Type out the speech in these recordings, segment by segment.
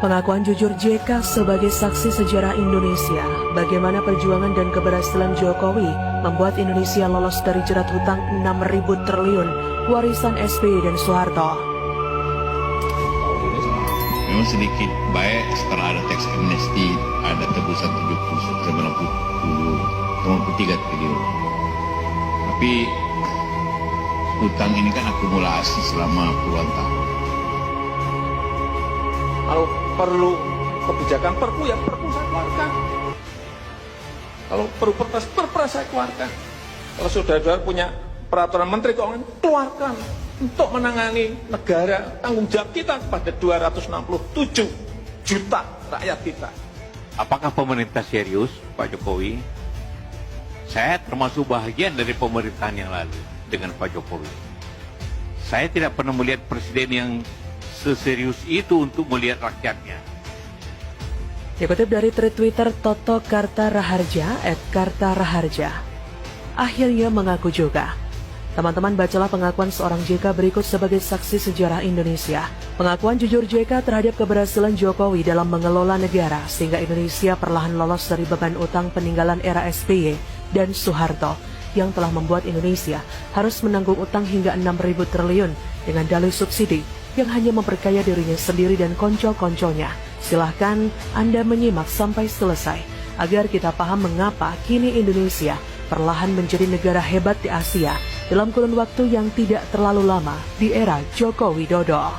Pengakuan jujur JK sebagai saksi sejarah Indonesia, bagaimana perjuangan dan keberhasilan Jokowi membuat Indonesia lolos dari jerat hutang 6.000 triliun warisan SBY dan Soeharto. Memang sedikit baik setelah ada teks amnesti, ada tebusan 93 triliun. Tapi hutang ini kan akumulasi selama puluhan tahun. Kalau perlu kebijakan perpu, ya perpu saya keluarkan. Kalau perlu perpres saya keluarkan. Kalau saudara-saudara punya peraturan Menteri Keuangan, keluarkan. Untuk menangani negara, tanggung jawab kita kepada 267 juta rakyat kita. Apakah pemerintah serius, Pak Jokowi? Saya termasuk bahagian dari pemerintahan yang lalu dengan Pak Jokowi. Saya tidak pernah melihat presiden yang seserius itu untuk melihat rakyatnya. Dikutip dari tweet Twitter Toto Kartaraharja @Kartaraharja, akhirnya mengaku juga. Teman-teman, bacalah pengakuan seorang JK berikut sebagai saksi sejarah Indonesia. Pengakuan jujur JK terhadap keberhasilan Jokowi dalam mengelola negara sehingga Indonesia perlahan lolos dari beban utang peninggalan era SBY dan Soeharto yang telah membuat Indonesia harus menanggung utang hingga 6.000 triliun dengan dalih subsidi yang hanya memperkaya dirinya sendiri dan konco-konconya. Silahkan Anda menyimak sampai selesai agar kita paham mengapa kini Indonesia perlahan menjadi negara hebat di Asia dalam kurun waktu yang tidak terlalu lama di era Joko Widodo.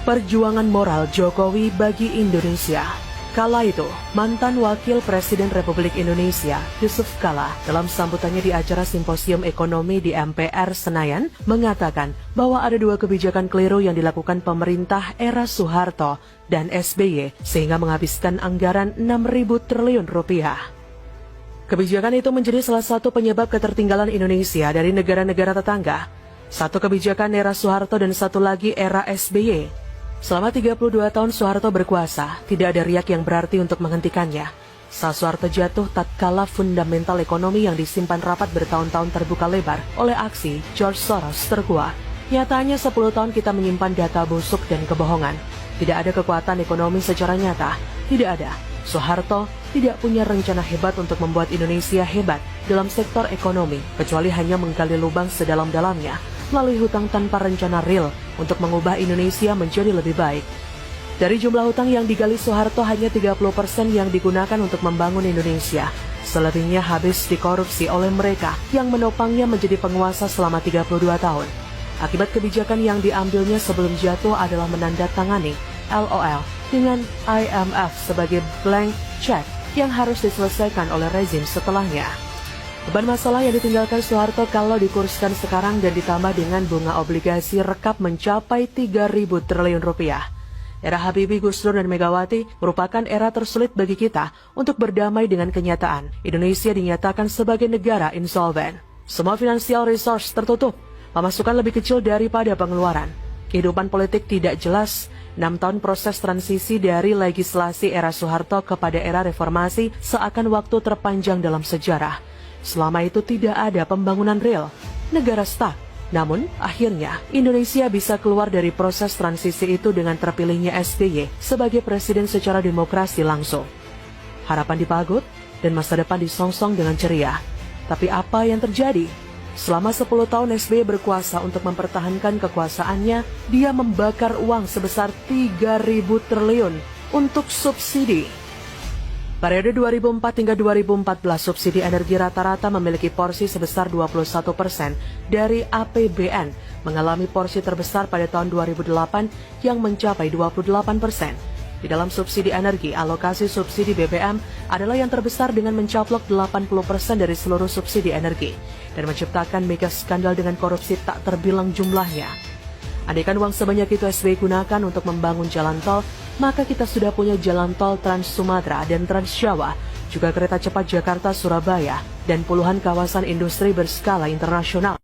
Perjuangan moral Jokowi bagi Indonesia. Kala itu, mantan Wakil Presiden Republik Indonesia, Yusuf Kala, dalam sambutannya di acara Simposium Ekonomi di MPR Senayan, mengatakan bahwa ada dua kebijakan keliru yang dilakukan pemerintah era Soeharto dan SBY, sehingga menghabiskan anggaran 6.000 triliun rupiah. Kebijakan itu menjadi salah satu penyebab ketertinggalan Indonesia dari negara-negara tetangga. Satu kebijakan era Soeharto dan satu lagi era SBY. Selama 32 tahun Soeharto berkuasa, tidak ada riak yang berarti untuk menghentikannya. Saat Soeharto jatuh, tatkala fundamental ekonomi yang disimpan rapat bertahun-tahun terbuka lebar oleh aksi George Soros terkuat. Nyatanya 10 tahun kita menyimpan data busuk dan kebohongan. Tidak ada kekuatan ekonomi secara nyata, tidak ada. Soeharto tidak punya rencana hebat untuk membuat Indonesia hebat dalam sektor ekonomi, kecuali hanya menggali lubang sedalam-dalamnya melalui hutang tanpa rencana real untuk mengubah Indonesia menjadi lebih baik. Dari jumlah hutang yang digali Soeharto, hanya 30% yang digunakan untuk membangun Indonesia. Selebihnya habis dikorupsi oleh mereka yang menopangnya menjadi penguasa selama 32 tahun. Akibat kebijakan yang diambilnya sebelum jatuh adalah menandatangani LOL dengan IMF sebagai blank check yang harus diselesaikan oleh rezim setelahnya. Beban masalah yang ditinggalkan Soeharto kalau dikurskan sekarang dan ditambah dengan bunga obligasi rekap mencapai 3.000 triliun rupiah. Era Habibie, Gus Dur, dan Megawati merupakan era tersulit bagi kita untuk berdamai dengan kenyataan. Indonesia dinyatakan sebagai negara insolven. Semua financial resource tertutup, pemasukan lebih kecil daripada pengeluaran. Kehidupan politik tidak jelas. 6 tahun proses transisi dari legislasi era Soeharto kepada era reformasi seakan waktu terpanjang dalam sejarah. Selama itu tidak ada pembangunan real, negara stuck. Namun, akhirnya Indonesia bisa keluar dari proses transisi itu dengan terpilihnya SBY sebagai presiden secara demokrasi langsung. Harapan dipagut dan masa depan disongsong dengan ceria. Tapi apa yang terjadi? Selama 10 tahun SBY berkuasa untuk mempertahankan kekuasaannya, dia membakar uang sebesar 3.000 triliun untuk subsidi. Periode 2004 hingga 2014, subsidi energi rata-rata memiliki porsi sebesar 21% dari APBN, mengalami porsi terbesar pada tahun 2008 yang mencapai 28%. Di dalam subsidi energi, alokasi subsidi BBM adalah yang terbesar dengan mencaplok 80% dari seluruh subsidi energi dan menciptakan mega skandal dengan korupsi tak terbilang jumlahnya. Andaikan uang sebanyak itu SBY gunakan untuk membangun jalan tol, maka kita sudah punya jalan tol Trans Sumatera dan Trans Jawa, juga kereta cepat Jakarta-Surabaya, dan puluhan kawasan industri berskala internasional.